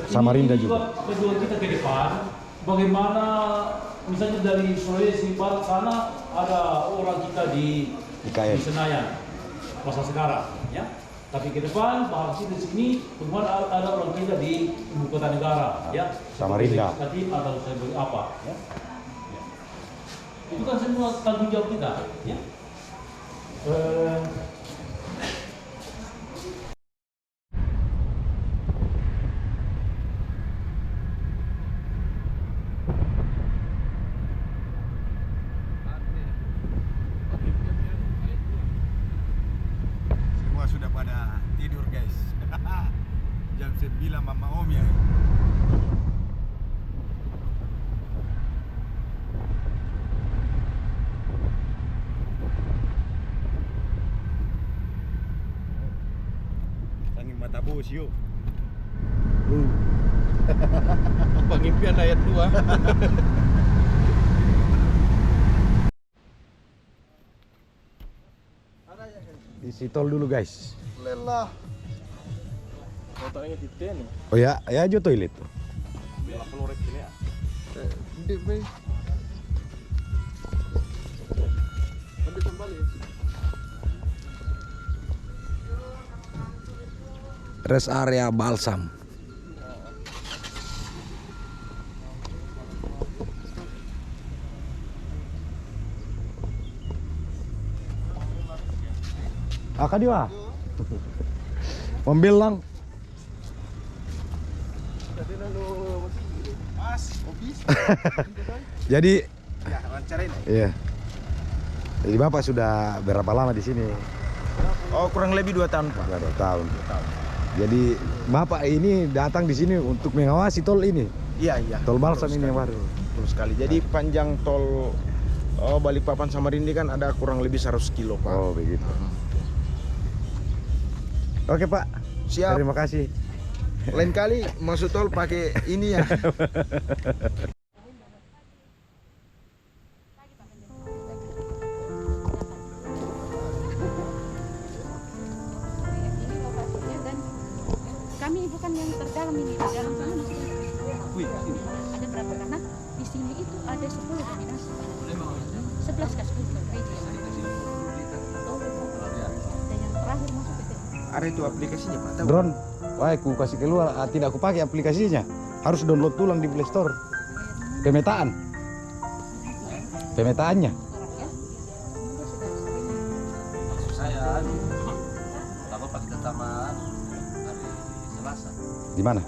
Samarinda juga. Kedua kita ke depan, bagaimana misalnya dari Sulawesi Barat sana ada orang kita di Senayan, Pasar Sekarang, ya. Tapi ke depan bahas di sini, kemudian ada orang kita di ibu kota negara, ya. Samarinda. Tadi atau sebagai apa, ya. Itu kan semua tanggung jawab kita, ya. Semua sudah pada tidur guys. Jam 9 Mama Om ya. Angin mata bos yuk. Pengimpian ayat 2. Isi tol dulu guys. Lelah. Motornya di ten. Oh ya, ya aja toilet tuh. Biar keluar sini ya. Di be. Ambil kembali. Rest area Balsam. Kak Diwa. Membilang. Mas, office. Jadi, Ya, wawancarain. iya. Jadi Bapak sudah berapa lama di sini? Oh, kurang lebih 2 tahun, Pak. Sudah 2 tahun. Jadi Bapak ini datang di sini untuk mengawasi tol ini. Iya, iya. Tol Balsam ini yang baru. Betul sekali. Jadi panjang tol Balikpapan Samarinda kan ada kurang lebih 100 kilo, Pak. Oh, begitu. Oke, Pak. Siap. Terima kasih. Lain kali masuk tol pakai ini ya. Ini lokasinya dan kami bukan yang terdalam ini, di dalam sana masih ada berapa karena di sini itu ada 10 kombinasi 11 kas 10 PJ dan yang terakhir masuk itu Ada itu aplikasinya, Pak. Tahu? Drone. Wah, aku kasih keluar. Tidak aku pakai aplikasinya. Harus download ulang di Play Store. Pemetaan. Pemetaannya. orang ya. Semoga sudah sering Maksud saya, pertama pagi pertama hari Selasa Di mana?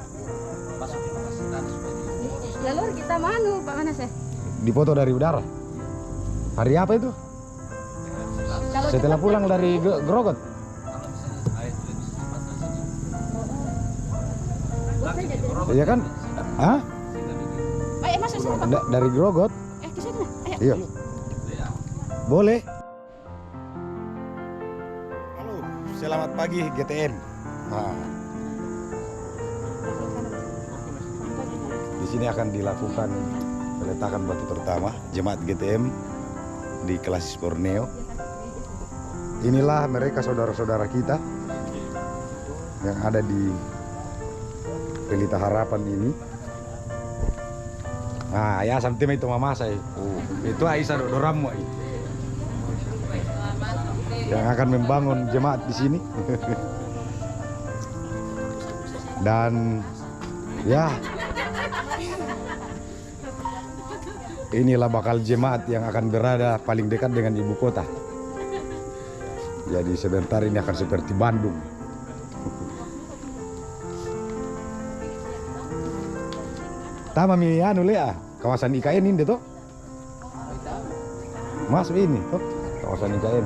masuk ke lokasi tadi supaya di jalur kita manu Pak mana sih? Dipoto dari udara. Hari apa itu? Kalau Setelah cepat pulang kan dari Grogot. kalau misalnya air itu lebih cepat dari sini. buat saja dulu. Iya kan? Hah? Ayo masuk sana Pak. Dari Grogot? Ke sana. Ayo. Iya. Boleh. Halo, selamat pagi GTM. Nah, di sini akan dilakukan peletakan batu pertama jemaat GTM di Klasis Borneo. Inilah mereka saudara-saudara kita yang ada di Pelita Harapan ini. Nah, ya sampai itu mama saya. Oh, itu Aisyah Doramu yang akan membangun jemaat di sini. Dan ya, inilah bakal jemaat yang akan berada paling dekat dengan ibu kota. Jadi sebentar ini akan seperti Bandung. Tama mi anu lea, kawasan IKN ini tuh. Masuk ini tuh, kawasan IKN.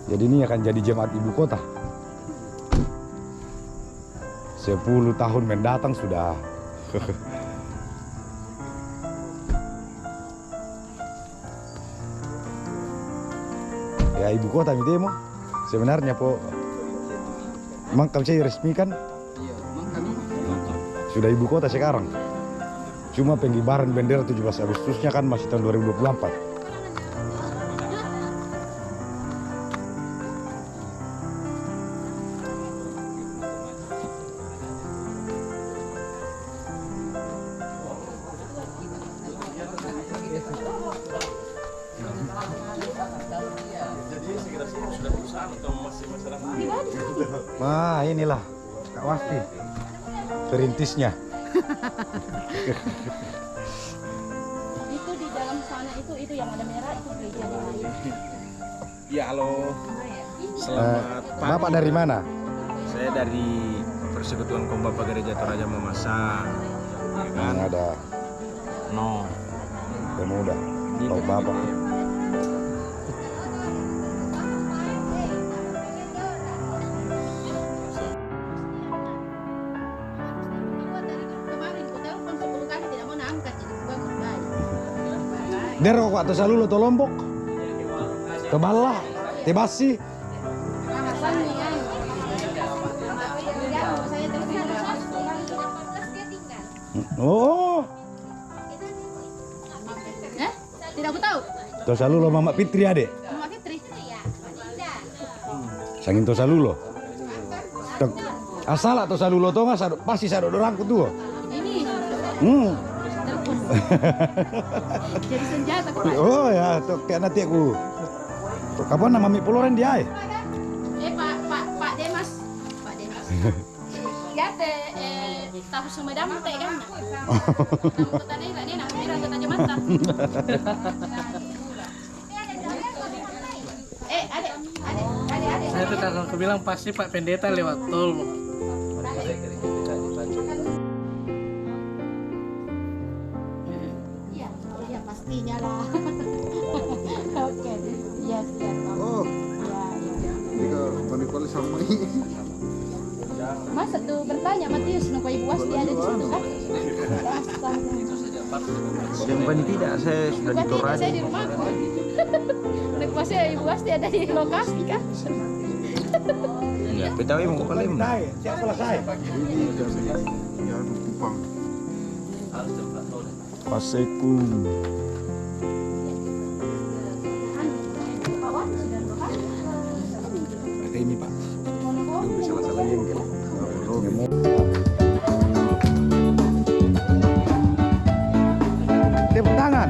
Jadi ini akan jadi jemaat ibu kota. 10 tahun mendatang sudah. Ya ibu kota mi demo. Sebenarnya po Mangkam saya resmikan. Sudah ibu kota sekarang. Cuma pengibaran bendera 17 Agustusnya kan masih tahun 2024. Nah, inilah Kak Wasti, perintisnya. Itu di dalam sana itu yang ada merah itu gereja yang lain. Ya halo, selamat pagi. Bapak dari mana? Saya dari Persekutuan Kaum Bapak Gereja Toraja Mamasa. Ya kan? Yang ada No. pemuda. Ini Oh, Bapak. Kemarin ku telepon 10 kali tidak mau angkat jadi gua kembali. Dero kok atau salulo to Lombok? Ke Bala, Tebasi. Oh, Tidak aku tahu. to salulo Mama Fitri ade. Mama Fitri. Sangin to salulo. Tok asal atau salulo to nggak pasti sado dorangku tuh. Ini Hmm. telepon. Jadi senjata kok. Oh ya, tuh kayak nanti aku. Tuh, kapan nama mi puloren dia? Pak Demas. Pak Demas. Ya tahu Sumedang teh kan. Tahu tadi ini nak merah tadi mata. Adek. Saya tuh kalau aku bilang pasti Pak Pendeta lewat tol. Iya pastinya lah. Oke, iya siap. Oh, Iya. jika manipulasi sama ini. Masa tuh bertanya Matius nunggu Ibu Wasti ada di situ kan? Yang paling tidak, saya sudah di Toraja. Saya di rumahku. Nunggu Wasti Ibu Wasti ada di lokasi kan? Ya, PTW mau ke Palembang. Siap selesai. Ya, Kupang. Paseku. Pakai ini Pak. Itu salah-salah jengkel. Tepuk tangan.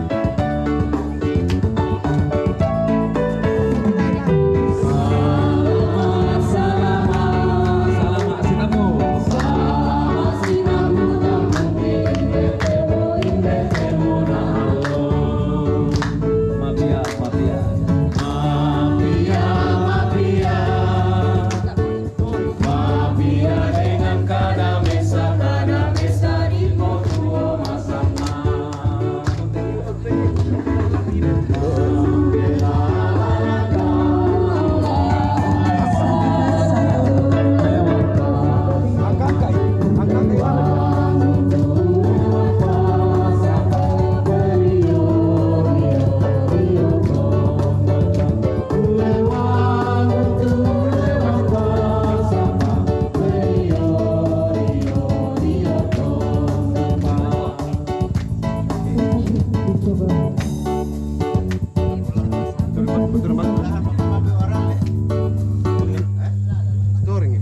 Storing ya?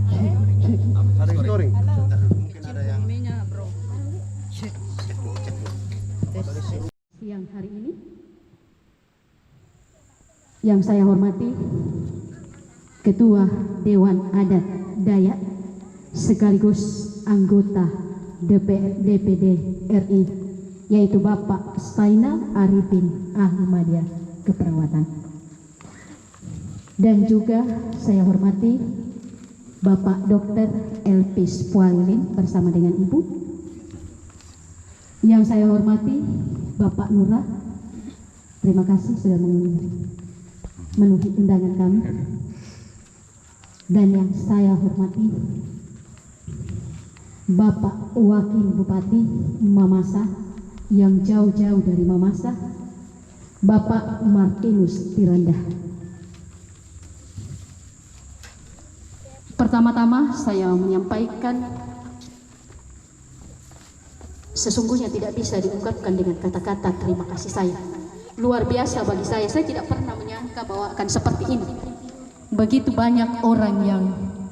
Ada yang storing? Mungkin ada yang Siang hari ini yang saya hormati Ketua Dewan Adat Dayak sekaligus anggota DPD RI yaitu Bapak Zainal Arifin Ahmadiyah Keperawatan. Dan juga saya hormati Bapak Dr. Elpis Pualin bersama dengan Ibu. Yang saya hormati Bapak Lurah, terima kasih sudah memenuhi undangan kami. Dan yang saya hormati Bapak Wakil Bupati Mamasa yang jauh-jauh dari Mamasa, Bapak Martinus Tiranda. Pertama-tama saya menyampaikan sesungguhnya tidak bisa diungkapkan dengan kata-kata terima kasih saya. Luar biasa bagi saya tidak pernah menyangka bahwa akan seperti ini. Begitu banyak orang yang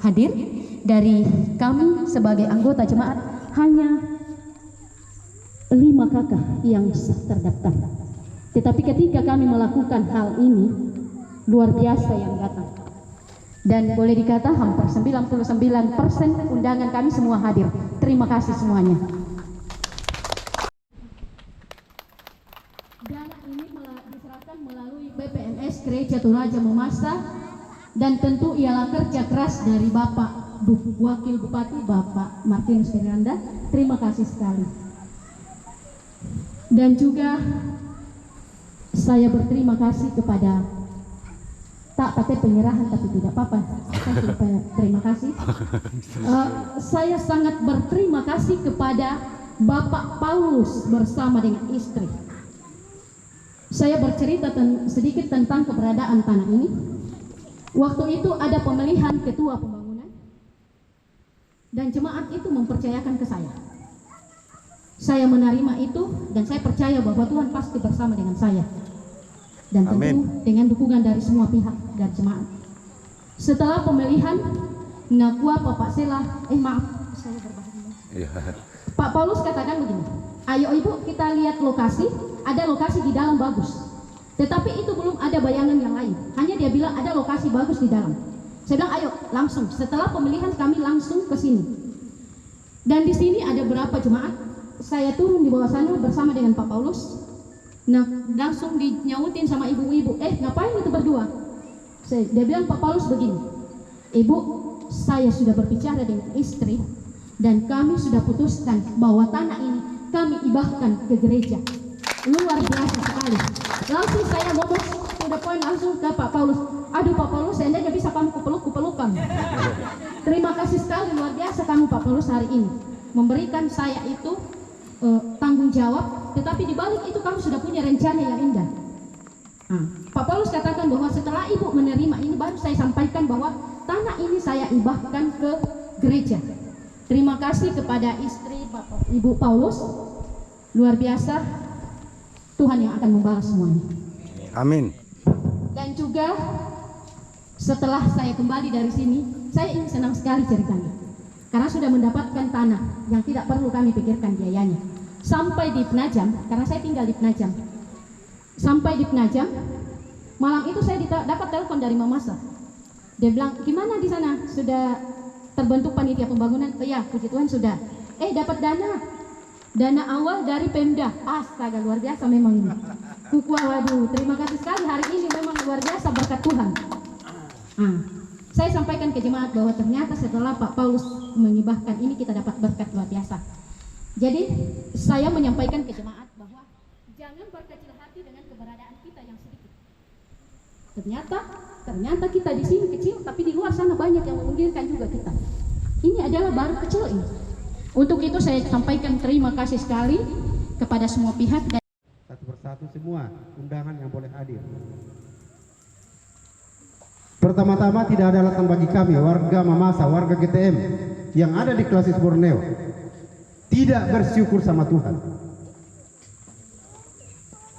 hadir, dari kami sebagai anggota jemaat hanya 5 kakak yang terdaftar. Tetapi ketika kami melakukan hal ini, luar biasa yang datang. Dan boleh dikata hampir 99% undangan kami semua hadir. Terima kasih semuanya. Dana ini diserahkan melalui BPNS Gereja Toraja Mamasa, dan tentu ialah kerja keras dari Bapak Wakil Bupati Bapak Martinus Firanda. Terima kasih sekali. Dan juga saya berterima kasih kepada tak pakai penyerahan tapi tidak apa-apa. Saya terima kasih. Saya sangat berterima kasih kepada Bapak Paulus bersama dengan istri. Saya bercerita sedikit tentang keberadaan tanah ini. Waktu itu ada pemilihan ketua pembangunan dan jemaat itu mempercayakan ke saya. Saya menerima itu dan saya percaya bahwa Tuhan pasti bersama dengan saya. Dan tentu dengan dukungan dari semua pihak dan jemaat. Setelah pemilihan, Nakua Bapak Sela, saya berbahaya. Pak Paulus katakan begini, ayo ibu kita lihat lokasi, ada lokasi di dalam bagus. Tetapi itu belum ada bayangan yang lain. Hanya dia bilang ada lokasi bagus di dalam. Saya bilang ayo langsung. Setelah pemilihan kami langsung ke sini. Dan di sini ada berapa jemaat? Saya turun di bawah sana bersama dengan Pak Paulus. Nah, langsung dinyautin sama ibu-ibu, ngapain itu berdua? Dia bilang Pak Paulus begini, Ibu, saya sudah berbicara dengan istri dan kami sudah putuskan bahwa tanah ini kami ibahkan ke gereja. Luar biasa sekali. Langsung saya ngomong to the point langsung ke Pak Paulus. Aduh Pak Paulus, seandainya bisa kamu kupelukan. Terima kasih sekali, luar biasa kamu Pak Paulus hari ini memberikan saya itu tanggung jawab, tetapi di balik itu kamu sudah punya rencana yang indah. Pak Paulus katakan bahwa setelah ibu menerima ini baru saya sampaikan bahwa tanah ini saya ibahkan ke gereja. Terima kasih kepada istri Bapak Ibu Paulus, luar biasa. Tuhan yang akan membalas semuanya. Amin. Dan juga setelah saya kembali dari sini, saya ini senang sekali ceritanya. Karena sudah mendapatkan tanah yang tidak perlu kami pikirkan biayanya. Sampai di Penajam, karena saya tinggal di Penajam. Sampai di Penajam, malam itu saya dapat telepon dari Mamasa. Dia bilang, gimana di sana? Sudah terbentuk panitia pembangunan? Oh ya, puji Tuhan sudah. Dapat dana awal dari Pemda. Astaga, luar biasa memang ini. Waduh, terima kasih sekali hari ini memang luar biasa berkat Tuhan. Saya sampaikan ke jemaat bahwa ternyata setelah Pak Paulus mengibahkan ini kita dapat berkat luar biasa. Jadi saya menyampaikan ke jemaat bahwa jangan berkecil hati dengan keberadaan kita yang sedikit. Ternyata kita di sini kecil, tapi di luar sana banyak yang menginginkan juga kita. Ini adalah baru kecil ini. Untuk itu saya sampaikan terima kasih sekali kepada semua pihak. Dan satu persatu semua undangan yang boleh hadir. Pertama-tama tidak ada alasan bagi kami warga Mamasa, warga GTM yang ada di Klasis Borneo tidak bersyukur sama Tuhan.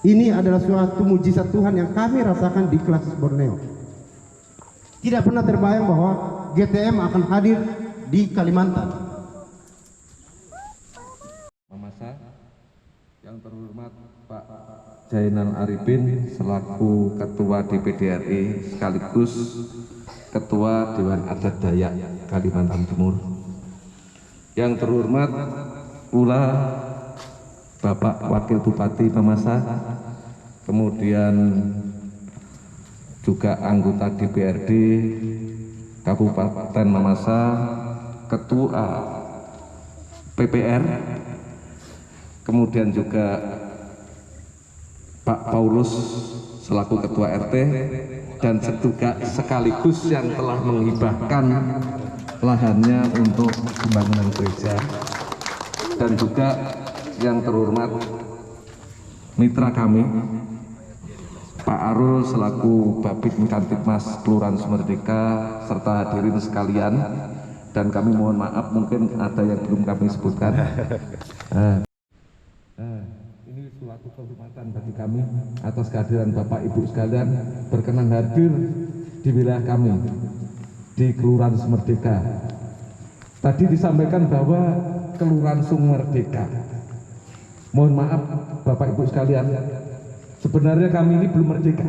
Ini adalah suatu mujizat Tuhan yang kami rasakan di Klasis Borneo. Tidak pernah terbayang bahwa GTM akan hadir di Kalimantan. Mamasa, yang terhormat Pak Jainal Arifin selaku Ketua DPD RI sekaligus Ketua Dewan Adat Dayak Kalimantan Timur. Yang terhormat pula Bapak Wakil Bupati Mamasa, kemudian juga anggota DPRD Kabupaten Mamasa, Ketua PPR, kemudian juga Pak Paulus selaku Ketua RT, dan juga sekaligus yang telah menghibahkan lahannya untuk pembangunan gereja, dan juga yang terhormat mitra kami Pak Arul selaku Babit Kantipmas Kelurahan Sumerdeka serta hadirin sekalian, dan kami mohon maaf mungkin ada yang belum kami sebutkan. Ini suatu kehormatan bagi kami atas kehadiran Bapak Ibu sekalian berkenan hadir di wilayah kami di Kelurahan Sumerdeka. Tadi disampaikan bahwa Kelurahan Sumerdeka, mohon maaf Bapak Ibu sekalian, sebenarnya kami ini belum merdeka.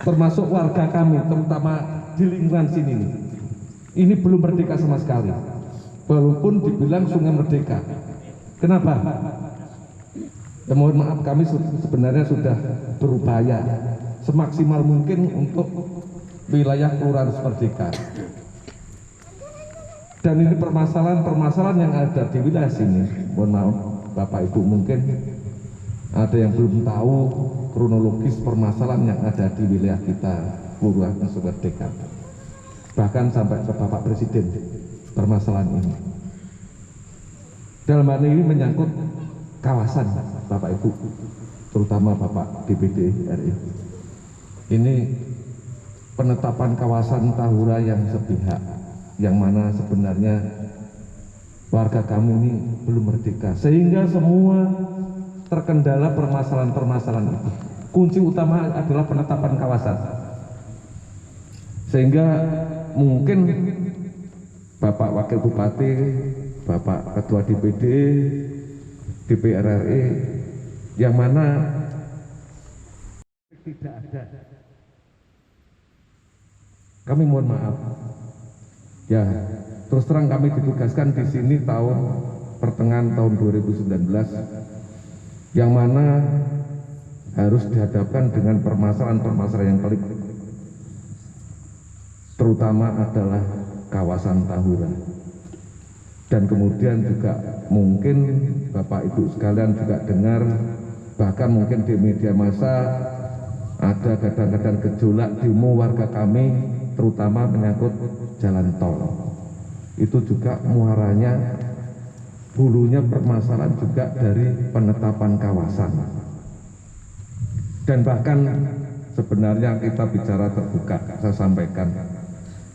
termasuk warga kami, terutama di lingkungan sini nih, ini belum merdeka sama sekali, walaupun dibilang Sungai Merdeka. Kenapa? Ya, mohon maaf, kami sebenarnya sudah berupaya semaksimal mungkin untuk wilayah Kelurahan Merdeka. Dan ini permasalahan yang ada di wilayah sini, mohon maaf Bapak Ibu, mungkin ada yang belum tahu kronologis permasalahan yang ada di wilayah kita, Kelurahan Merdeka. Bahkan sampai ke Bapak Presiden permasalahan ini. Dalam hal ini menyangkut kawasan, Bapak Ibu, terutama Bapak DPD RI. Ini penetapan kawasan Tahura yang sepihak, yang mana sebenarnya warga kami ini belum merdeka, sehingga semua terkendala permasalahan-permasalahan itu. Kunci utama adalah penetapan kawasan, sehingga mungkin Bapak Wakil Bupati, Bapak Ketua DPD, DPR RI, yang mana tidak ada. Kami mohon maaf. Ya, terus terang kami ditugaskan di sini pertengahan tahun 2019, yang mana harus dihadapkan dengan permasalahan-permasalahan yang paling terutama adalah kawasan Tahura. Dan kemudian juga mungkin Bapak Ibu sekalian juga dengar, bahkan mungkin di media massa ada kadang-kadang gejolak demo warga kami, terutama menyangkut jalan tol. Itu juga muaranya, hulunya permasalahan juga dari penetapan kawasan. Dan bahkan sebenarnya kita bicara terbuka, saya sampaikan,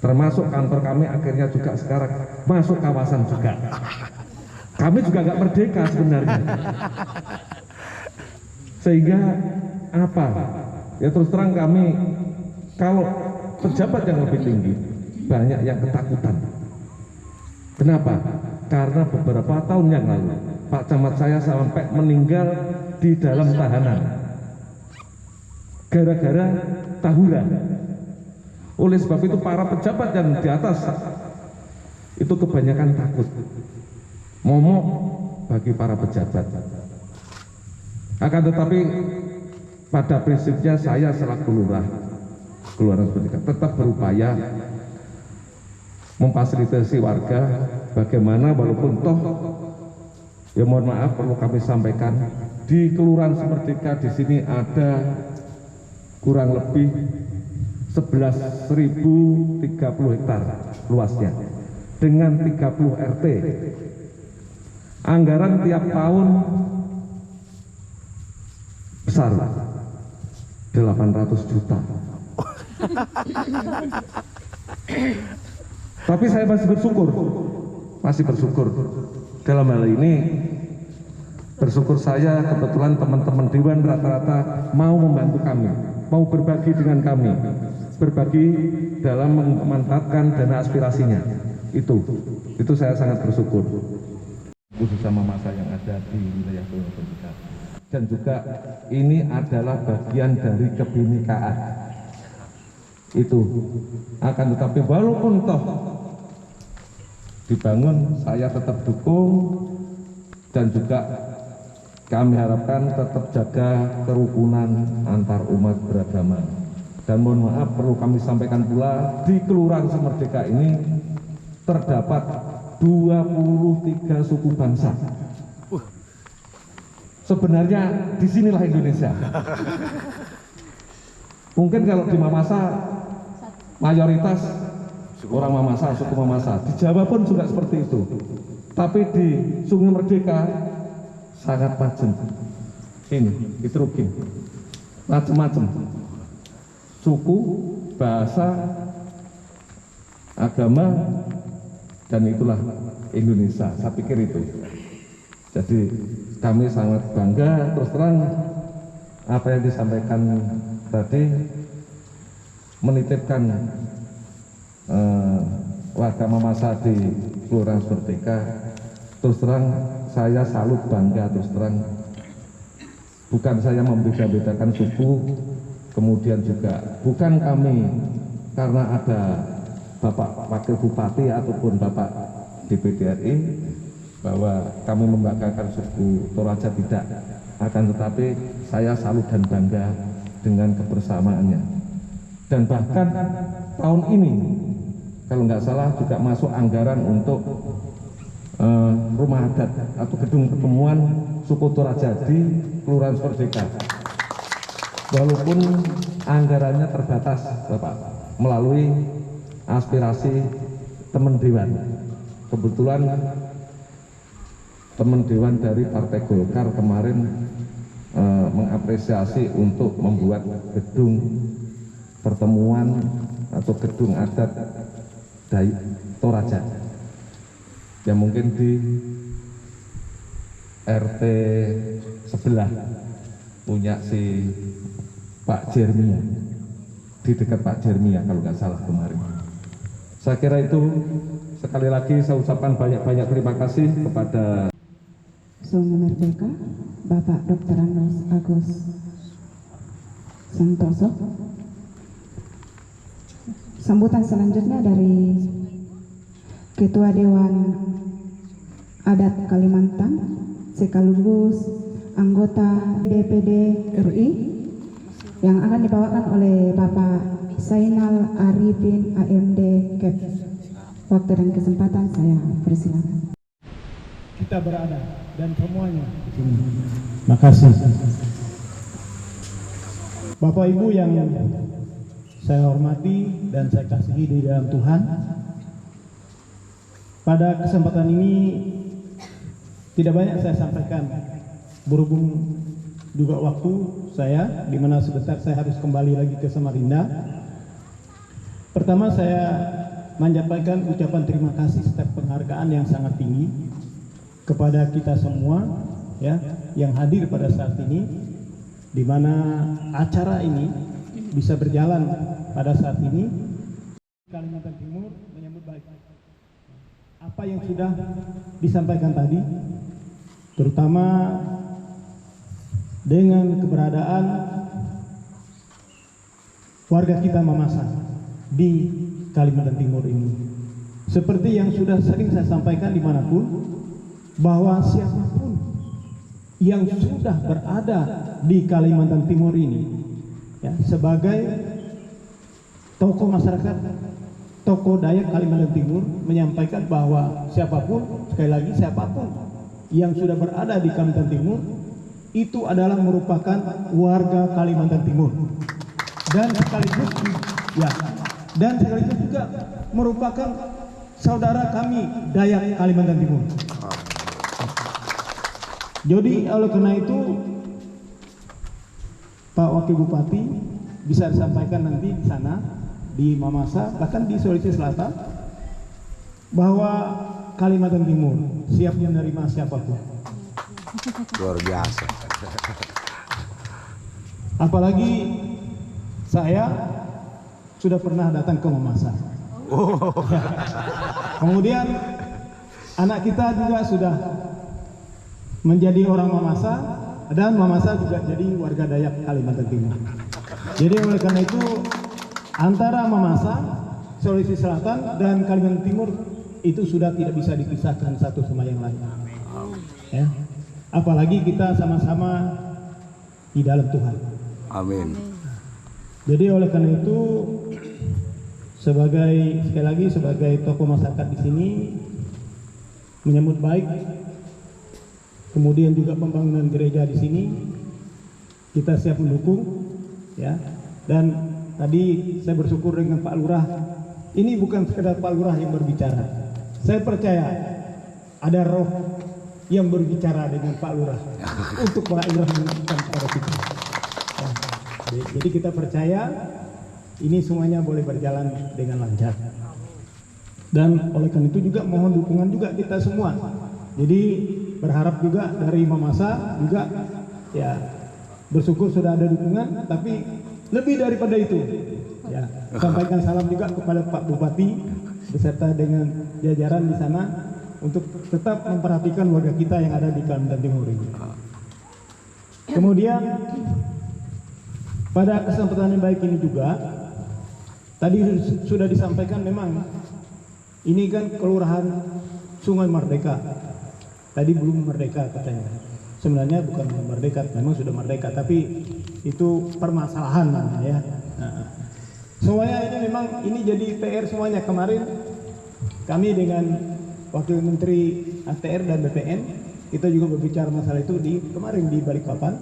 termasuk kantor kami akhirnya juga sekarang masuk kawasan juga. Kami juga nggak merdeka sebenarnya. Sehingga apa? Ya terus terang kami, kalau pejabat yang lebih tinggi banyak yang ketakutan. Kenapa? Karena beberapa tahun yang lalu Pak Camat saya sampai meninggal di dalam tahanan gara-gara Tahura. Oleh sebab itu para pejabat yang di atas itu kebanyakan takut, momok bagi para pejabat. Akan tetapi pada prinsipnya saya selaku lurah Kelurahan Merdeka tetap berupaya memfasilitasi warga bagaimana, walaupun toh ya mohon maaf perlu kami sampaikan, di Kelurahan Merdeka di sini ada kurang lebih 11.030 hektar luasnya dengan 30 RT. Anggaran tiap tahun besar, 800 juta. Tapi saya masih bersyukur dalam hal ini. Bersyukur saya kebetulan teman-teman Dewan rata-rata mau membantu kami, mau berbagi dengan kami, berbagi dalam memanfaatkan dana aspirasinya. Itu saya sangat bersyukur, khusus sama masa yang ada di wilayah Kelurahan Merdeka. Dan juga ini adalah bagian dari kebinekaan. Itu akan tetapi walaupun toh dibangun, saya tetap dukung, dan juga kami harapkan tetap jaga kerukunan antar umat beragama. Dan mohon maaf perlu kami sampaikan pula, di Kelurahan Merdeka ini terdapat 23 suku bangsa. Sebenarnya disinilah Indonesia. Mungkin kalau di Mamasa mayoritas orang Mamasa, suku Mamasa. Di Jawa pun juga seperti itu. Tapi di Sungai Merdeka sangat macam. Ini heterogen, macam-macam suku, bahasa, agama, dan itulah Indonesia. Saya pikir itu. Jadi kami sangat bangga, terus terang apa yang disampaikan tadi, menitipkan warga Mamasa di Kelurahan Merdeka. Terus terang saya salut, bangga, terus terang bukan saya membeda-bedakan suku, kemudian juga bukan kami karena ada Bapak Wakil Bupati ataupun Bapak DPD RI bahwa kami membanggakan suku Toraja, tidak, akan tetapi saya salut dan bangga dengan kebersamaannya. Dan bahkan tahun ini kalau nggak salah juga masuk anggaran untuk rumah adat atau gedung pertemuan suku Toraja di Kelurahan Merdeka. Walaupun anggarannya terbatas, Bapak, melalui aspirasi teman dewan. Kebetulan teman dewan dari Partai Golkar kemarin mengapresiasi untuk membuat gedung pertemuan atau gedung adat Toraja yang mungkin di RT sebelah punya si Pak Jermia, di dekat Pak Jermia kalau nggak salah kemarin. Saya kira itu, sekali lagi saya ucapkan banyak-banyak terima kasih kepada Sungai Merdeka, Bapak Dr. Agus Santoso. Sambutan selanjutnya dari Ketua Dewan Adat Kalimantan sekaligus anggota DPD RI yang akan dibawakan oleh Bapak Zainal Arifin AMD Kep. Waktu dan kesempatan saya persilakan. Kita berada dan semuanya di sini. Makasih. Bapak Ibu yang saya hormati dan saya kasihi di dalam Tuhan. Pada kesempatan ini tidak banyak saya sampaikan berhubung juga waktu saya di mana sebentar saya harus kembali lagi ke Samarinda. Pertama saya menyampaikan ucapan terima kasih serta penghargaan yang sangat tinggi kepada kita semua ya yang hadir pada saat ini, di mana acara ini bisa berjalan pada saat ini. Kalimantan Timur menyambut baik apa yang sudah disampaikan tadi, terutama dengan keberadaan warga kita Mamasa di Kalimantan Timur ini. Seperti yang sudah sering saya sampaikan dimanapun, bahwa siapapun yang sudah berada di Kalimantan Timur ini ya, sebagai tokoh masyarakat, tokoh Dayak Kalimantan Timur menyampaikan bahwa siapapun, sekali lagi siapapun yang sudah berada di Kalimantan Timur itu adalah merupakan warga Kalimantan Timur dan sekaligus juga merupakan saudara kami Dayak Kalimantan Timur. Jadi oleh karena itu Pak Wakil Bupati bisa disampaikan nanti di sana di Mamasa, bahkan di Sulawesi Selatan, bahwa Kalimantan Timur siap menerima siapapun. Luar biasa. Apalagi saya sudah pernah datang ke Mamasa. Kemudian anak kita juga sudah menjadi orang Mamasa, dan Mamasa juga jadi warga Dayak Kalimantan Timur. Jadi oleh karena itu antara Mamasa, Sulawesi Selatan dan Kalimantan Timur itu sudah tidak bisa dipisahkan satu sama yang lain. Ya. Apalagi kita sama-sama di dalam Tuhan. Amin. Jadi oleh karena itu sekali lagi sebagai tokoh masyarakat di sini menyambut baik, kemudian juga pembangunan gereja di sini kita siap mendukung ya. Dan tadi saya bersyukur dengan Pak Lurah. Ini bukan sekedar Pak Lurah yang berbicara. Saya percaya ada roh yang berbicara dengan Pak Lurah untuk Pak Lurah menunjukkan kepada kita. Ya. Jadi kita percaya ini semuanya boleh berjalan dengan lancar. Dan oleh karena itu juga mohon dukungan juga kita semua. Jadi berharap juga dari Mamasa juga ya, bersyukur sudah ada dukungan, tapi lebih daripada itu ya, sampaikan salam juga kepada Pak Bupati beserta dengan jajaran di sana untuk tetap memperhatikan warga kita yang ada di Kalimantan Timur ini. Kemudian pada kesempatan yang baik ini juga, tadi sudah disampaikan memang ini kan kelurahan Sungai Merdeka. Tadi belum merdeka katanya. Sebenarnya bukan merdeka, memang sudah merdeka, tapi itu permasalahan namanya ya. Semuanya ini memang ini jadi PR semuanya. Kemarin kami dengan Wakil Menteri ATR dan BPN kita juga berbicara masalah itu kemarin di Balikpapan.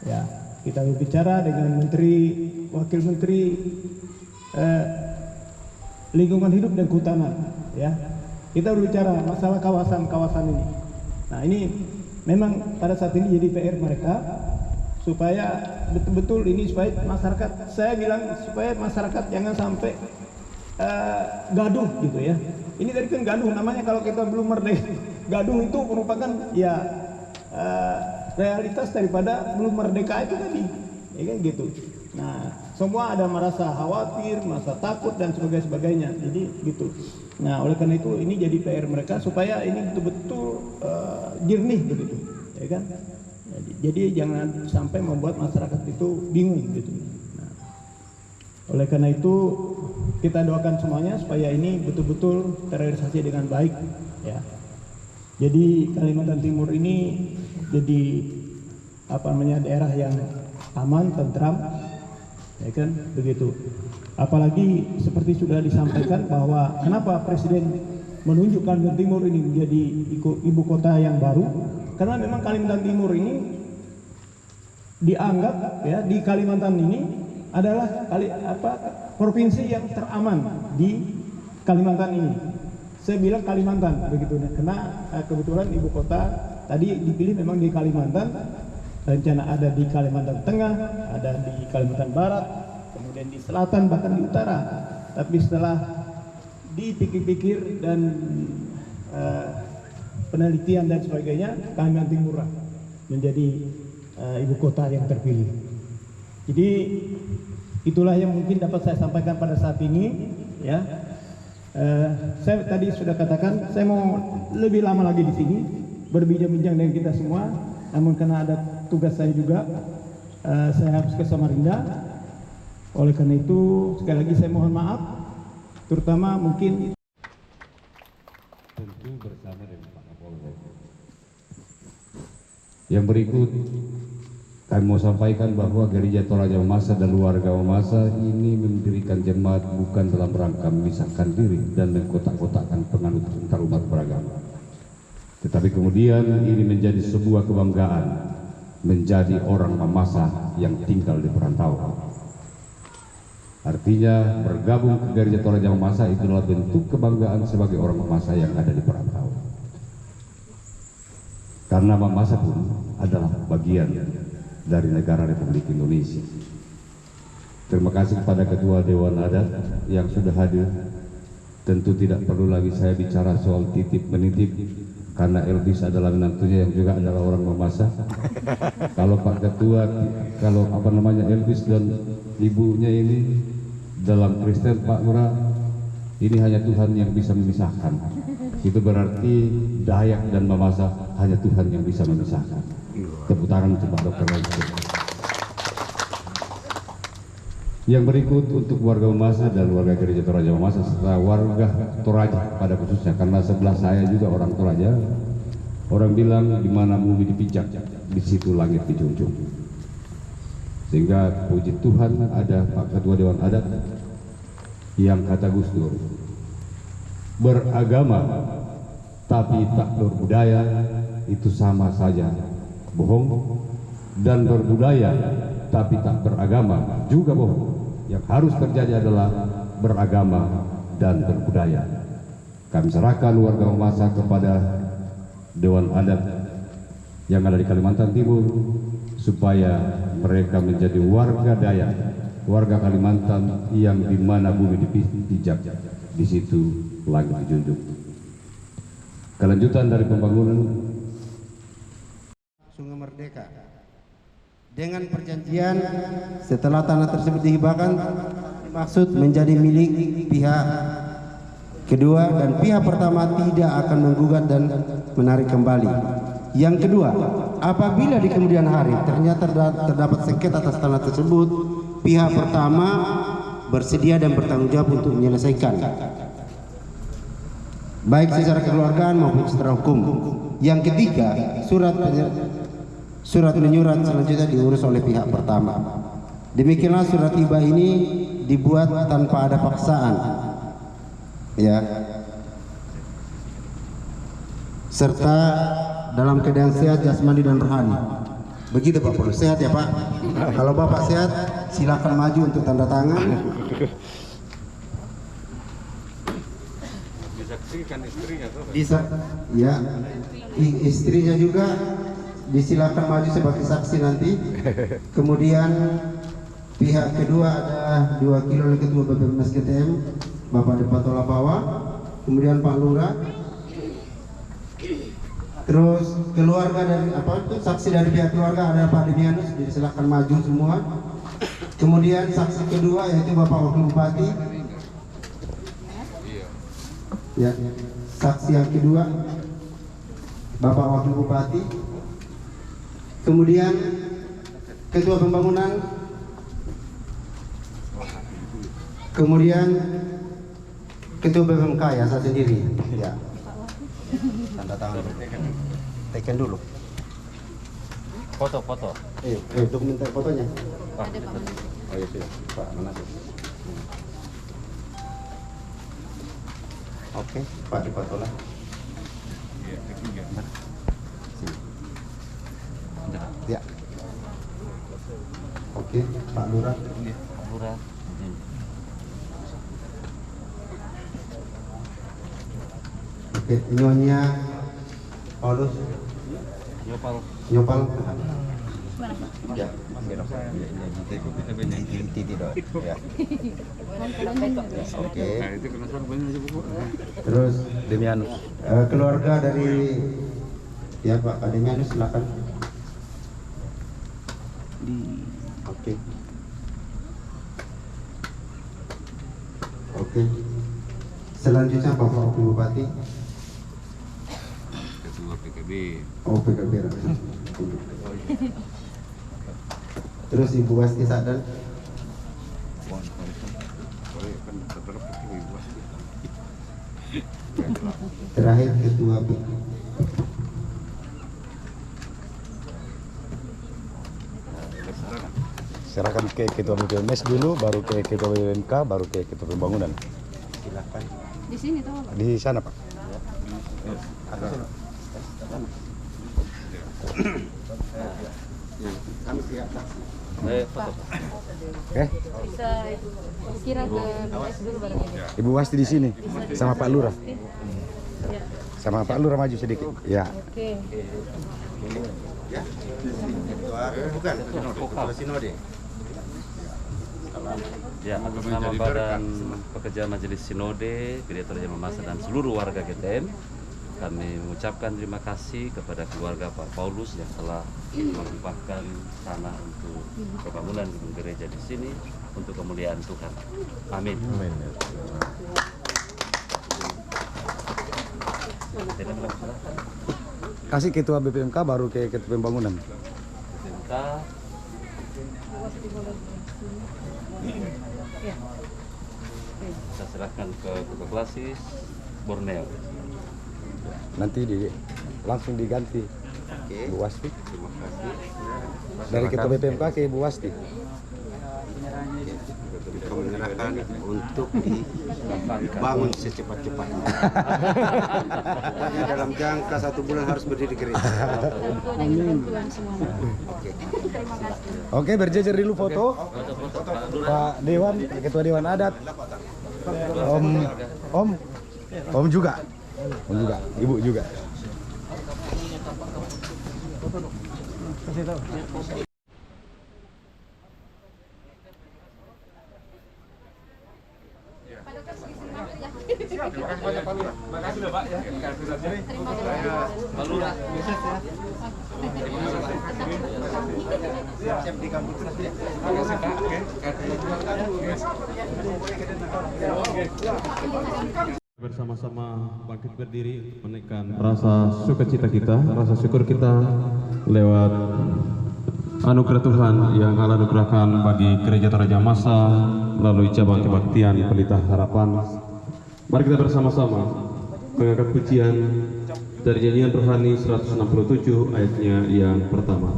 Ya, kita berbicara dengan Wakil Menteri Lingkungan Hidup dan Kehutanan. Ya, kita berbicara masalah kawasan-kawasan ini. Nah, ini memang pada saat ini jadi PR mereka supaya betul-betul ini supaya masyarakat, saya bilang supaya masyarakat jangan sampai gaduh gitu ya. Ini tadi kan gaduh namanya kalau kita belum merdeka. Gaduh itu merupakan ya realitas daripada belum merdeka itu tadi, ya kan gitu. Nah, semua ada merasa khawatir, merasa takut dan sebagainya. Jadi gitu. Nah, oleh karena itu ini jadi PR mereka supaya ini betul-betul jernih begitu, ya kan? Jadi jangan sampai membuat masyarakat itu bingung gitu. Nah, oleh karena itu kita doakan semuanya supaya ini betul-betul terrealisasi dengan baik, ya. Jadi Kalimantan Timur ini jadi daerah yang aman, tentram, ya kan begitu. Apalagi seperti sudah disampaikan bahwa kenapa Presiden menunjuk Kalimantan Timur ini menjadi ibu kota yang baru, karena memang Kalimantan Timur ini dianggap ya di Kalimantan ini adalah provinsi yang teraman di Kalimantan ini. Saya bilang Kalimantan begitu, karena kebetulan ibu kota tadi dipilih memang di Kalimantan, rencana ada di Kalimantan Tengah, ada di Kalimantan Barat, kemudian di selatan bahkan di utara. Tapi setelah dipikir-pikir dan penelitian dan sebagainya, Kalimantan Timur menjadi ibu kota yang terpilih. Jadi itulah yang mungkin dapat saya sampaikan pada saat ini, ya. Saya tadi sudah katakan saya mau lebih lama lagi di sini berbincang-bincang dengan kita semua, namun karena ada tugas saya juga, saya harus ke Samarinda. Oleh karena itu sekali lagi saya mohon maaf, terutama mungkin tentu bersama dengan Pak Kapolres. Yang berikut kami mau sampaikan bahwa Gereja Toraja Mamasa dan warga Mamasa ini mendirikan jemaat bukan dalam rangka memisahkan diri dan mengkotak-kotakkan penganut antarumat beragama, tetapi kemudian ini menjadi sebuah kebanggaan menjadi orang Mamasa yang tinggal di perantauan. Artinya bergabung ke Gereja Toraja Mamasa itu adalah bentuk kebanggaan sebagai orang Mamasa yang ada di perantauan. Karena Mamasa pun adalah bagian dari negara Republik Indonesia. Terima kasih kepada Ketua Dewan Adat yang sudah hadir. Tentu tidak perlu lagi saya bicara soal titip menitip, karena Elvis adalah menantunya yang juga adalah orang Mamasa. Kalau Pak Ketua, kalau Elvis dan ibunya ini dalam Kristen Pak Lurah, ini hanya Tuhan yang bisa memisahkan. Itu berarti Dayak dan Mamasa hanya Tuhan yang bisa memisahkan. Tepuk tangan untuk Pak Dr. Langsung. Yang berikut untuk warga Mamasa dan warga Gereja Toraja Mamasa serta warga Toraja pada khususnya, karena sebelah saya juga orang Toraja. Orang bilang di mana bumi dipijak, di situ langit dijunjung. Sehingga puji Tuhan ada Pak Ketua Dewan Adat yang kata Gus Dur, beragama tapi tak berbudaya itu sama saja bohong, dan berbudaya tapi tak beragama juga bohong. Yang harus terjadi adalah beragama dan berbudaya. Kami serahkan warga Mamasa kepada Dewan Adat yang ada di Kalimantan Timur supaya mereka menjadi warga Dayak, warga Kalimantan yang di mana bumi dipijak, di situ langit dijunjung. Kelanjutan dari pembangunan Sungai Merdeka dengan perjanjian setelah tanah tersebut dihibahkan maksud menjadi milik pihak kedua dan pihak pertama tidak akan menggugat dan menarik kembali. Yang kedua, apabila di kemudian hari ternyata terdapat sengketa atas tanah tersebut, pihak pertama bersedia dan bertanggung jawab untuk menyelesaikan, baik secara kekeluargaan maupun secara hukum. Yang ketiga, surat menyurat selanjutnya diurus oleh pihak pertama. Demikianlah surat hibah ini dibuat tanpa ada paksaan, ya, serta dalam keadaan sehat jasmani dan rohani. Begitu Pak Paulus, sehat ya Pak? Kalau Bapak sehat, silakan maju untuk tanda tangan. Disaksikan istrinya tuh. Bisa, ya, istrinya juga disilakan maju sebagai saksi nanti. Kemudian pihak kedua ada diwakili oleh Ketua BPMS GTM Bapak Depatola Bawa, kemudian Pak Lurah. Terus keluarga dari saksi dari pihak keluarga ada Pak Demianus, silakan maju semua. Kemudian saksi kedua yaitu Bapak Wakil Bupati. Ya, saksi yang kedua Bapak Wakil Bupati. Kemudian Ketua Pembangunan. Kemudian Ketua BPMK ya, saya sendiri. Ya. Tanda tangan. Tekan dulu. Foto. Dokumenter fotonya. Oh iya sudah. Pak Manasih. Oke, Pak Dipatola. Ya. Oke, Pak Lurah. Oke, Nyonya Paulus. Nyopal. Ya. Ya. Oke. Terus Demianus. Keluarga dari ya Pak Demianus silakan. Oke. Oke. Selanjutnya Bapak Wakil Bupati. Ketua PKB. Oh, PKB. Terus Ibu Wasti Sadan. Terakhir Ketua B. Serahkan ke Ketua BPMS dulu, baru ke Ketua BPMK, baru ke Ketua Pembangunan. Silakan. Di sini toh Pak? Di sana Pak. Kami siap saksi. Oke. Bisa kira ke BPS dulu baru ini. Ibu Wasti di sini sama Pak Lurah. Ya. Sama Pak Lurah maju sedikit. Ya. Oke. Ya. Bukan. Ketua Sinode. Ya, atas nama Badan Pekerja Majelis Sinode, Gereja Torja Mamasa dan seluruh warga GTM, kami mengucapkan terima kasih kepada keluarga Pak Paulus yang telah menghibahkan tanah untuk pembangunan gedung gereja di sini untuk kemuliaan Tuhan. Amin. Amin. Kasih Ketua BPMK baru ke Ketua Pembangunan. BPMK. Kita serahkan ke Ketua Klasis Borneo. Nanti langsung diganti. Bu Wasti. Terima kasih. Dari Ketua BPMK ke Ibu Wasti. Kita menyerahkan untuk dibangun secepat-cepatnya. Pokoknya dalam jangka 1 bulan harus berdiri gereja. Oke, berjejer dulu foto. Pak Dewan, Ketua Dewan Adat. Om juga. Ibu juga. Bersama-sama bangkit berdiri menaikkan rasa sukacita kita, rasa syukur kita lewat anugerah Tuhan yang Allah anugerahkan bagi Gereja Toraja Masa melalui cabang kebaktian Pelita Harapan. Mari kita bersama-sama mengangkat pujian dari nyanyian rohani 167 ayatnya yang pertama.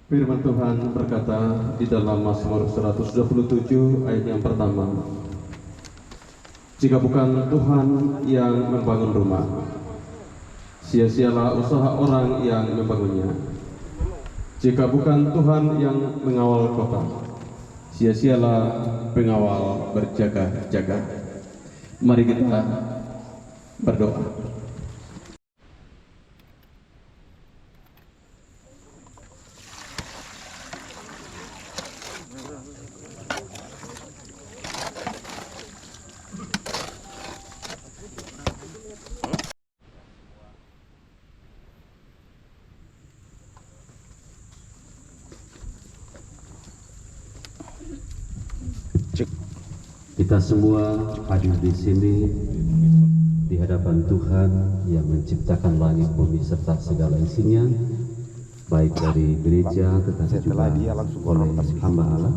Firman Tuhan berkata di dalam Mazmur 127 ayat yang pertama, jika bukan Tuhan yang membangun rumah, sia-sialah usaha orang yang membangunnya. Jika bukan Tuhan yang mengawal kota, sia-sialah pengawal berjaga-jaga. Mari kita berdoa. Kita semua hadir di sini di hadapan Tuhan yang menciptakan langit, bumi serta segala isinya, baik dari gereja tetapi juga oleh hamba Allah,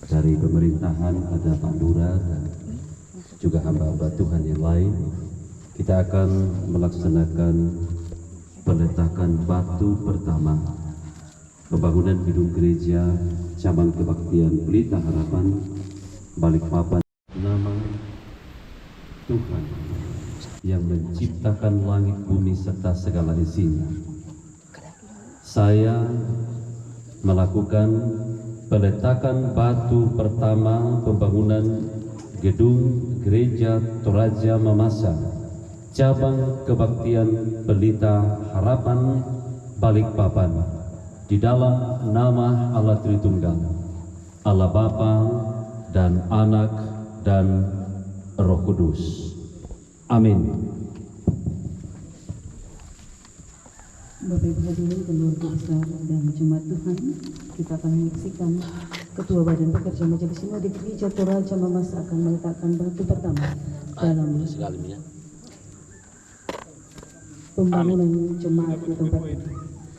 dari pemerintahan ada Pak Lurah dan juga hamba-hamba Tuhan yang lain. Kita akan melaksanakan peletakan batu pertama pembangunan gedung gereja cabang kebaktian Pelita Harapan Balikpapan. Nama Tuhan yang menciptakan langit, bumi serta segala isinya. Saya melakukan peletakan batu pertama pembangunan gedung gereja Toraja Mamasa cabang kebaktian Pelita Harapan Balikpapan di dalam nama Allah Tritunggal, Allah Bapa dan Anak dan Roh Kudus. Amin. Bapak Ibu hadirin keluarga besar dan jemaat Tuhan, kita akan menyaksikan Ketua Badan Pekerja Majelis Sinode Gereja Toraja Mamasa akan meletakkan batu pertama dalam pembangunan jemaat di tempat ini.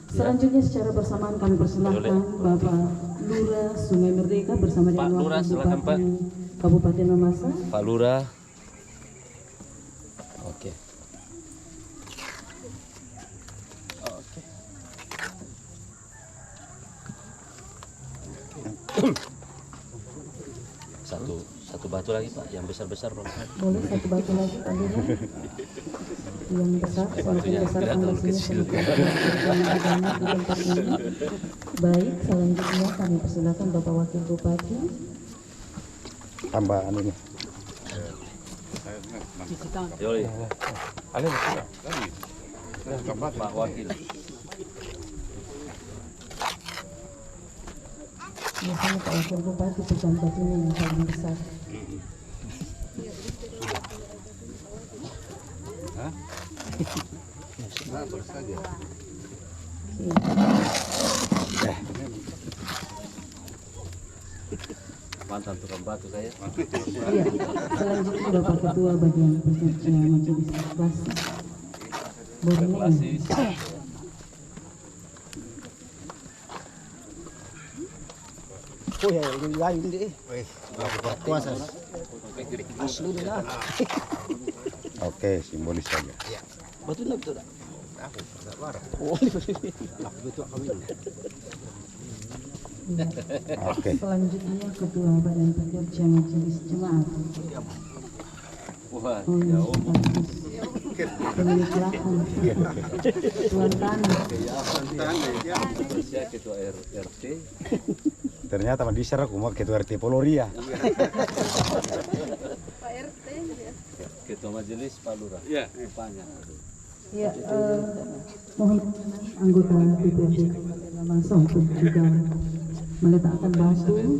Selanjutnya secara bersamaan kami persilahkan Bapak Lurah Sungai Merdeka bersama dengan Wakil Bupati Kabupaten Mamasa. Pak Lurah. Oke. Satu batu lagi Pak, yang besar-besar Pak. Boleh satu batu lagi Pak Lurah. Yang besar, semakin besar fondasinya semakin di tempat ini. Baik, selanjutnya kami persilakan Bapak Wakil Bupati. Tambahan ini. Yoli. Pak Wakil. Biasanya Pak Wakil Bupati pegang batunya yang paling besar. Mantan tukang batu saya. Iya, selanjutnya Bapak Ketua Badan Pekerja Majelis Basi. Borneo. Oh ya, ini lain deh. Puasa. Asli dah. Oke, simbolis saja. Betul tak betul tak? Oh, betul kami. Oke. Selanjutnya Ketua Badan Pekerja Majelis Jemaat. Wah, pemilik lahan, tuan tanah. Saya Ketua RT. Ternyata mandisar aku mau ketua RT Poloria. Ketua Majelis Pak Lurah. Iya. Rupanya. Ya, mohon anggota DPRD Kabupaten Mamasa untuk juga meletakkan batu di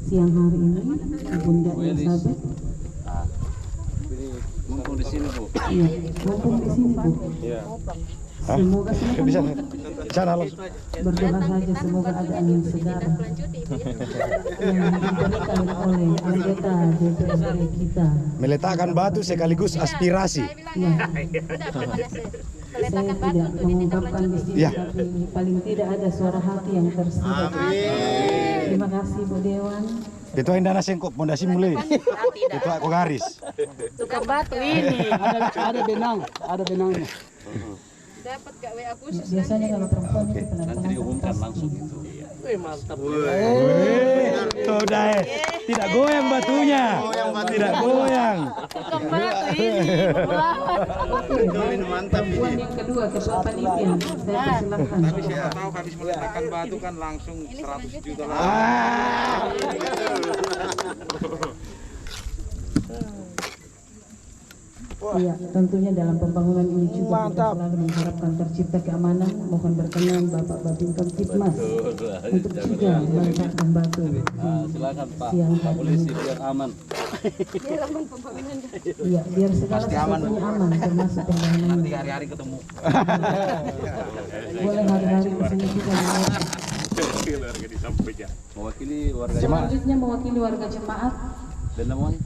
siang hari ini di pundak Elizabeth. Mumpung di sini, Bu. Iya, mumpung di sini, Bu. Iya. Semoga Bisa. semua Sana langsung. berdoa saja semoga ada angin segar yang diberikan oleh anggota DPRD kita. Meletakkan batu sekaligus aspirasi. Ya. Saya tidak mengungkapkan di sini, Ya. tapi paling tidak ada suara hati yang tersirat. Terima kasih Bu Dewan. Ketua Indana Sengkok Pondasi mulai. Ketua Kogaris. Tukang batu ini. Ada benangnya. Dapat gak WA khusus? Biasanya kalau perempuan itu Nanti penandatangan diumumkan kertas. langsung gitu. Mantap. Sudah tidak goyang batunya. Tidak goyang. Tukang batu ini. Perempuan yang kedua, ketua panitia. Saya persilahkan. Siapa tahu habis meletakkan batu kan langsung 100 juta lah. Iya, tentunya dalam pembangunan ini juga kita selalu mengharapkan tercipta keamanan. Mohon berkenan Bapak Babin Kamtibmas untuk juga meletakkan batu di Silakan Pak. siang Pak hari Polisi ini. biar aman. Iya, biar segala sesuatunya aman, termasuk pembangunan. Nanti hari-hari ketemu. Boleh hari-hari kesini juga. Mewakili warga Selanjutnya mewakili warga jemaat. dan namanya?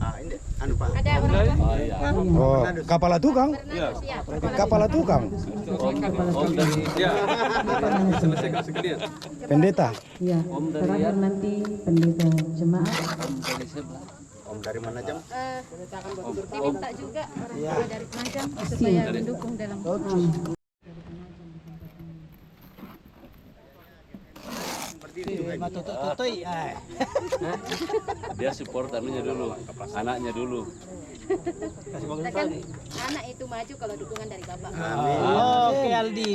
Anu Pak. Ada orang Oh iya. Oh, kepala tukang. Kepala tukang. Om dari selesaikan sekalian. Pendeta. Ya, terakhir nanti pendeta jemaat. Om dari sebelah. Om dari mana jam? diminta juga orang tua dari Majang supaya mendukung dalam Dia support anunya dulu, anaknya dulu. kan anak itu maju kalau dukungan dari bapak. Oke Aldi.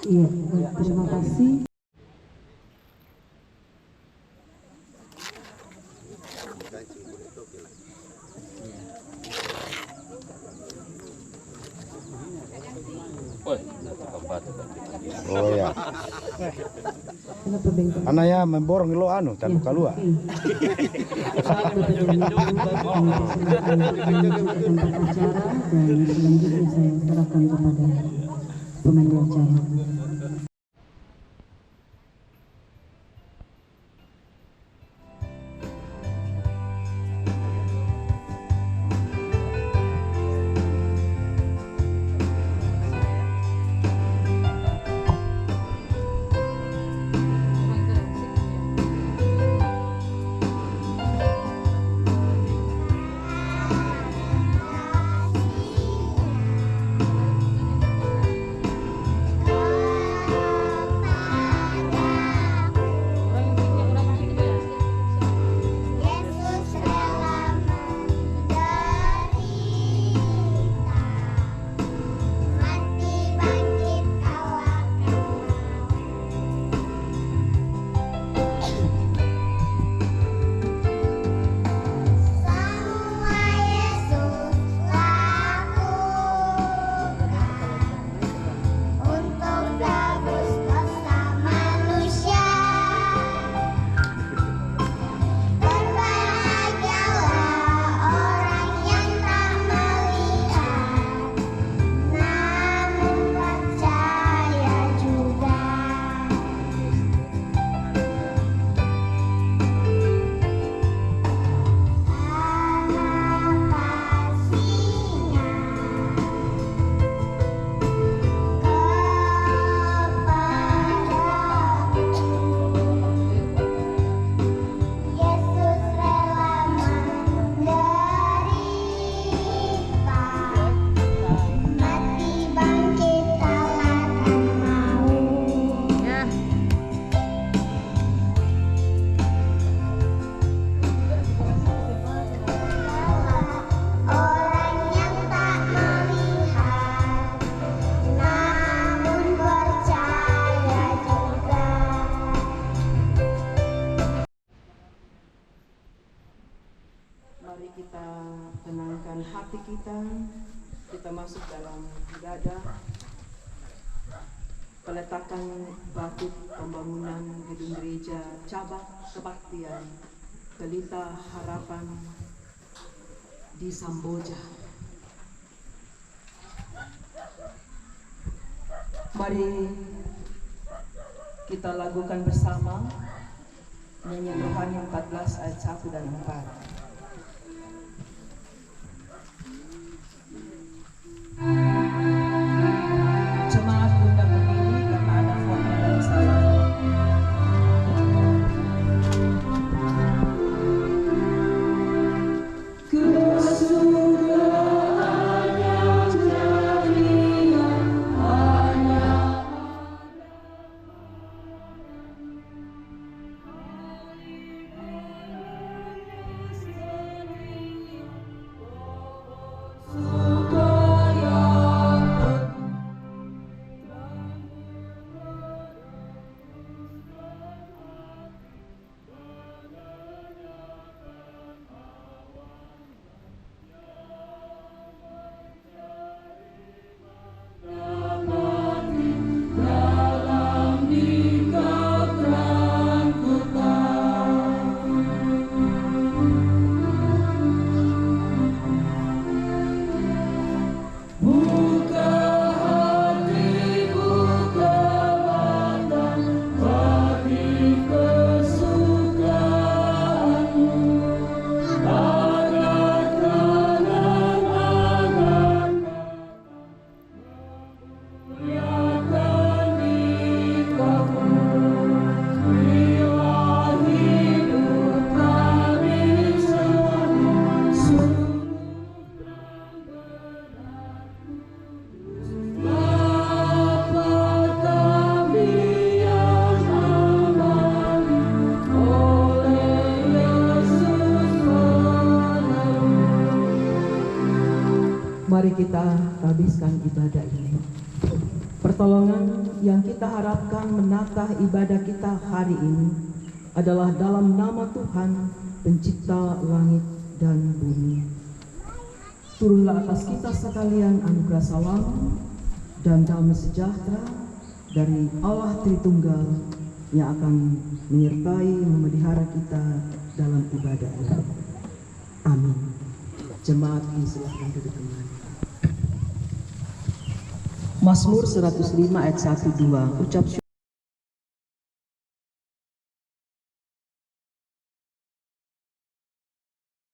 Iya, terima kasih. Woi, tukang batu. Oh ya. Anak ya memborong lo anu tanpa keluar. Dan selanjutnya saya serahkan kepada pemandu acara. kita tenangkan hati kita masuk dalam ibadah peletakan batu pembangunan gedung gereja cabang kebaktian Pelita Harapan di Samboja. Mari kita lakukan bersama nyanyian rohani 14 ayat 1 dan 4. Jemaat undang berdiri karena ada formal dari saya. Mari kita habiskan ibadah ini. Pertolongan yang kita harapkan menatah ibadah kita hari ini adalah dalam nama Tuhan, pencipta langit dan bumi. Turunlah atas kita sekalian anugerah salam dan damai sejahtera dari Allah Tritunggal yang akan menyertai memelihara kita dalam ibadah ini. Amin. Jemaat silakan duduk kembali. Mazmur 105 ayat 1-2 ucap